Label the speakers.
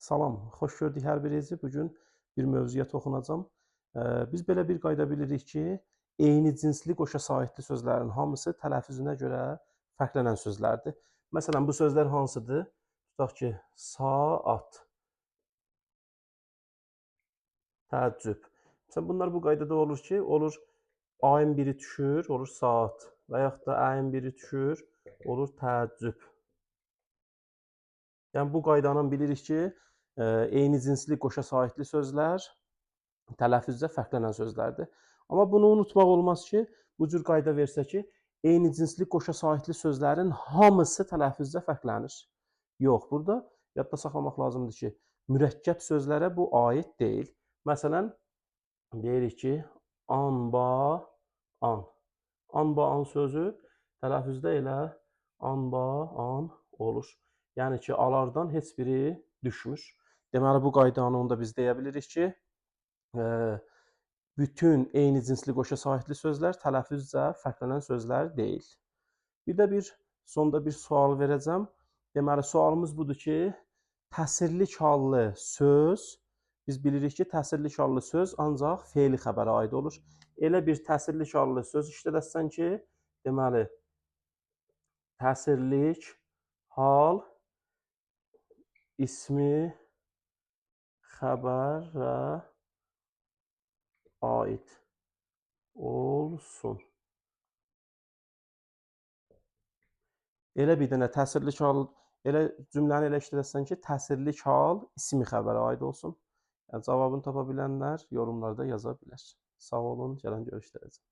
Speaker 1: Salam, xoş gördük hər birinizi. Bugün bir mövzuya toxunacağam. Biz belə bir qayda bilirik ki, eyni cinsli qoşa sahibli sözlərin hamısı tələffüzünə görə fərqlənən sözlərdir. Məsələn, bu sözlər hansıdır? Tutaq ki, saat, təəccüb. Məsələn, bunlar bu qaydada olur ki, olur ayın biri düşür, olur saat və yaxud da əyin biri düşür, olur təəccüb. Yəni bu qaydanın bilirik ki, eyni cinsli qoşa sahibli sözlər tələffüzdə fərqlənən sözlərdir. Amma bunu unutmaq olmaz ki, bu cür qayda versə ki, eyni cinsli qoşa sahibli sözlərin hamısı tələffüzdə fərqlənir. Yox, burada yadda saxlamaq lazımdır ki, mürəkkəb sözlərə bu aid deyil. Məsələn, deyirik ki, anbaan. Anbaan sözü tələffüzdə elə anbaan olur. Yəni ki, alardan heç biri düşmür. Deməli, bu qaydanı onda biz deyə bilirik ki, bütün eyni cinsli qoşa sahibli sözlər tələffüzcə fərqlənən sözlər deyil. Bir də sonda bir sual verəcəm. Deməli, sualımız budur ki, təsirli çallı söz, biz bilirik ki, təsirli çallı söz ancaq fe'li xəbərə aid olur. Elə bir təsirli çallı söz işlədəsən ki, deməli, təsirlik hal ismi xəbərə aid olsun. Elə bir dənə təsirli hal, elə cümləni elə işlədəsən ki, təsirli hal ismi xəbərə aid olsun. Yəni cavabını tapa bilənlər yorumlarda yaza bilər. Sağ olun, gələn görüşlərəcək.